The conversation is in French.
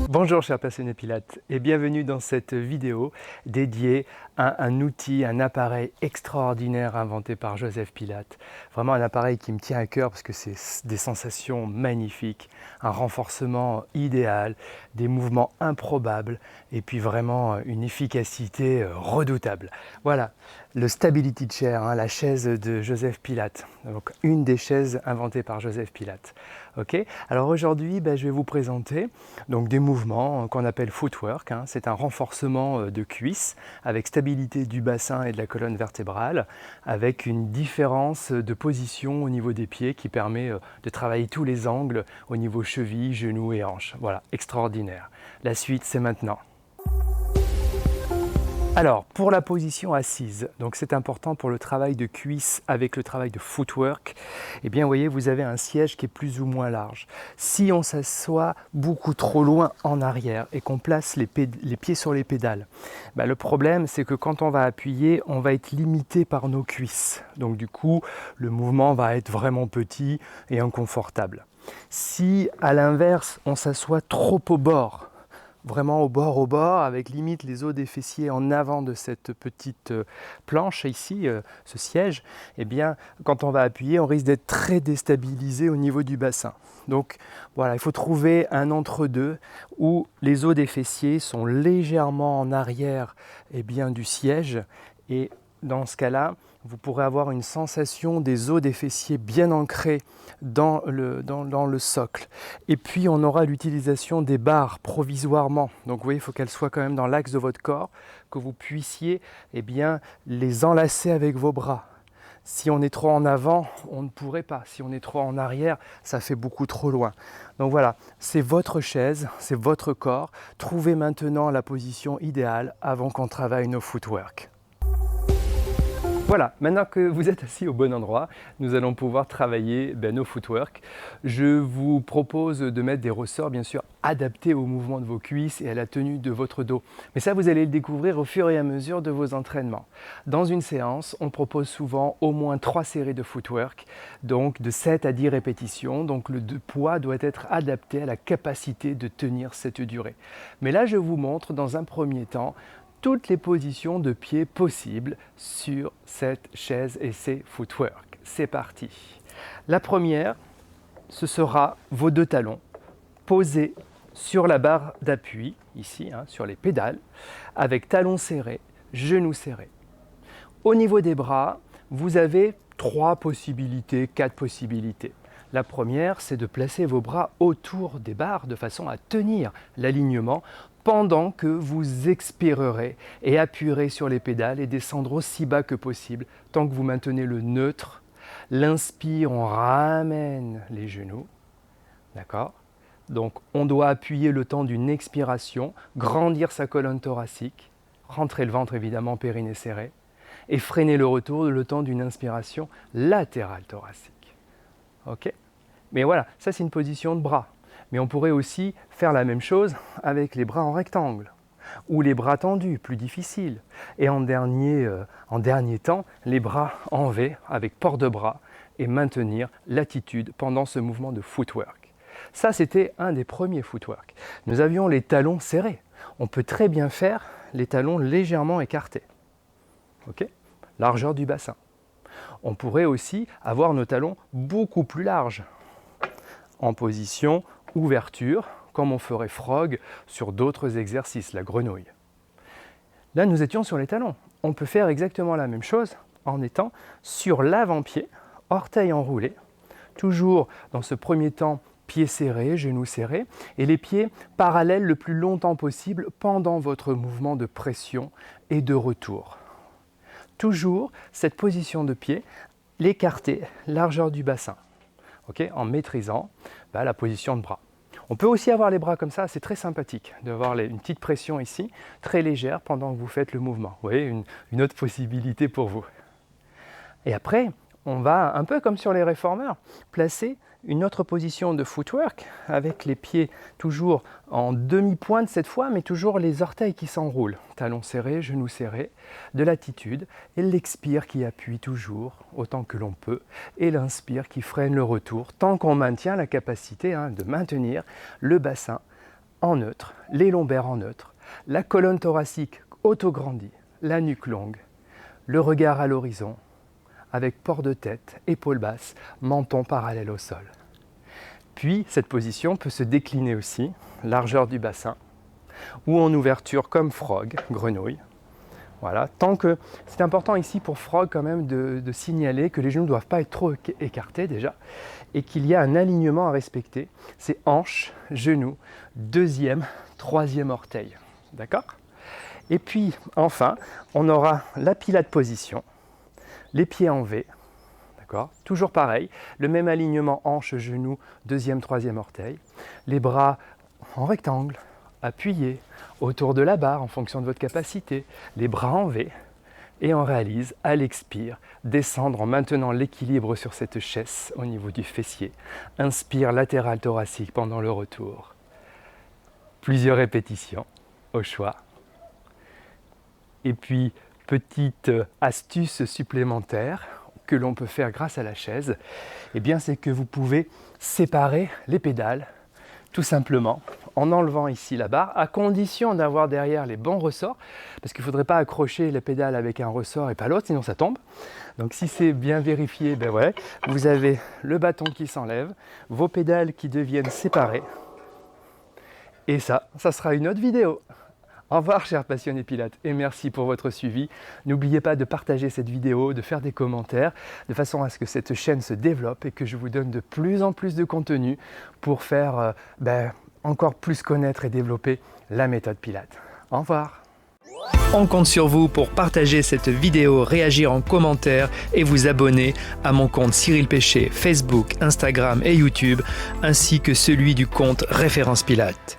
Bonjour chers passionnés pilates et bienvenue dans cette vidéo dédiée à un outil, un appareil extraordinaire inventé par Joseph Pilates. Vraiment un appareil qui me tient à cœur parce que c'est des sensations magnifiques, un renforcement idéal, des mouvements improbables et puis vraiment une efficacité redoutable. Voilà, le Stability Chair, la chaise de Joseph Pilates, donc une des chaises inventées par Joseph Pilates. Okay. Alors aujourd'hui, je vais vous présenter donc, des mouvements qu'on appelle footwork. C'est un renforcement de cuisses avec stabilité du bassin et de la colonne vertébrale, avec une différence de position au niveau des pieds qui permet de travailler tous les angles au niveau cheville, genoux et hanches. Voilà, extraordinaire. La suite, c'est maintenant. Alors, pour la position assise, donc c'est important pour le travail de cuisse avec le travail de footwork, eh bien, vous voyez, vous avez un siège qui est plus ou moins large. Si on s'assoit beaucoup trop loin en arrière et qu'on place les pieds sur les pédales, le problème, c'est que quand on va appuyer, on va être limité par nos cuisses. Donc, du coup, le mouvement va être vraiment petit et inconfortable. Si, à l'inverse, on s'assoit trop au bord, vraiment au bord, avec limite les os des fessiers en avant de cette petite planche ici, ce siège, eh bien, quand on va appuyer, on risque d'être très déstabilisé au niveau du bassin. Donc voilà, il faut trouver un entre-deux où les os des fessiers sont légèrement en arrière du siège et dans ce cas-là, vous pourrez avoir une sensation des os des fessiers bien ancrés dans le socle. Et puis, on aura l'utilisation des barres provisoirement. Donc, vous voyez, il faut qu'elles soient quand même dans l'axe de votre corps, que vous puissiez les enlacer avec vos bras. Si on est trop en avant, on ne pourrait pas. Si on est trop en arrière, ça fait beaucoup trop loin. Donc voilà, c'est votre chaise, c'est votre corps. Trouvez maintenant la position idéale avant qu'on travaille nos footwork. Voilà, maintenant que vous êtes assis au bon endroit, nous allons pouvoir travailler nos footwork. Je vous propose de mettre des ressorts bien sûr adaptés au mouvement de vos cuisses et à la tenue de votre dos. Mais ça, vous allez le découvrir au fur et à mesure de vos entraînements. Dans une séance, on propose souvent au moins 3 séries de footwork, donc de 7 à 10 répétitions. Donc le poids doit être adapté à la capacité de tenir cette durée. Mais là, je vous montre dans un premier temps toutes les positions de pied possibles sur cette chaise et ces footwork. C'est parti. La première, ce sera vos 2 talons posés sur la barre d'appui, ici, sur les pédales, avec talons serrés, genoux serrés. Au niveau des bras, vous avez 3 possibilités, 4 possibilités. La première, c'est de placer vos bras autour des barres de façon à tenir l'alignement pendant que vous expirerez et appuierez sur les pédales et descendre aussi bas que possible tant que vous maintenez le neutre. L'inspire, on ramène les genoux, d'accord ? Donc on doit appuyer le temps d'une expiration, grandir sa colonne thoracique, rentrer le ventre évidemment, périnée serré, et freiner le retour le temps d'une inspiration latérale thoracique. Ok ? Mais voilà, ça c'est une position de bras. Mais on pourrait aussi faire la même chose avec les bras en rectangle ou les bras tendus, plus difficile. Et en dernier temps, les bras en V avec port de bras et maintenir l'attitude pendant ce mouvement de footwork. Ça, c'était un des premiers footwork. Nous avions les talons serrés. On peut très bien faire les talons légèrement écartés. Okay ? Largeur du bassin. On pourrait aussi avoir nos talons beaucoup plus larges en position ouverture, comme on ferait frog sur d'autres exercices, la grenouille. Là, nous étions sur les talons. On peut faire exactement la même chose en étant sur l'avant-pied, orteils enroulés, toujours dans ce premier temps, pieds serrés, genoux serrés, et les pieds parallèles le plus longtemps possible pendant votre mouvement de pression et de retour. Toujours cette position de pied, l'écarter, largeur du bassin. Okay, en maîtrisant la position de bras. On peut aussi avoir les bras comme ça, c'est très sympathique d'avoir une petite pression ici, très légère pendant que vous faites le mouvement. Vous voyez, une autre possibilité pour vous. Et après, on va, un peu comme sur les réformeurs, placer une autre position de footwork avec les pieds toujours en demi-pointe cette fois, mais toujours les orteils qui s'enroulent. Talons serrés, genoux serrés, de l'attitude et l'expire qui appuie toujours autant que l'on peut et l'inspire qui freine le retour tant qu'on maintient la capacité de maintenir le bassin en neutre, les lombaires en neutre, la colonne thoracique auto-grandie, la nuque longue, le regard à l'horizon, avec port de tête, épaules basses, menton parallèle au sol. Puis, cette position peut se décliner aussi, largeur du bassin, ou en ouverture comme frog, grenouille. Voilà, tant que c'est important ici pour frog quand même de signaler que les genoux ne doivent pas être trop écartés déjà, et qu'il y a un alignement à respecter. C'est hanche, genou, deuxième, troisième orteil. D'accord ? Et puis, enfin, on aura la Pilate position. Les pieds en V, d'accord ? Toujours pareil, le même alignement hanche, genou, deuxième, troisième orteil. Les bras en rectangle, appuyés autour de la barre en fonction de votre capacité. Les bras en V. Et on réalise, à l'expire, descendre en maintenant l'équilibre sur cette chaise au niveau du fessier. Inspire latéral thoracique pendant le retour. Plusieurs répétitions, au choix. Et puis, petite astuce supplémentaire que l'on peut faire grâce à la chaise, eh bien c'est que vous pouvez séparer les pédales tout simplement en enlevant ici la barre, à condition d'avoir derrière les bons ressorts, parce qu'il ne faudrait pas accrocher les pédales avec un ressort et pas l'autre, sinon ça tombe. Donc si c'est bien vérifié, ben ouais, vous avez le bâton qui s'enlève, vos pédales qui deviennent séparées, et ça sera une autre vidéo. Au revoir chers passionnés pilates et merci pour votre suivi. N'oubliez pas de partager cette vidéo, de faire des commentaires de façon à ce que cette chaîne se développe et que je vous donne de plus en plus de contenu pour faire encore plus connaître et développer la méthode Pilates. Au revoir. On compte sur vous pour partager cette vidéo, réagir en commentaire et vous abonner à mon compte Cyril Péché, Facebook, Instagram et YouTube, ainsi que celui du compte Référence Pilates.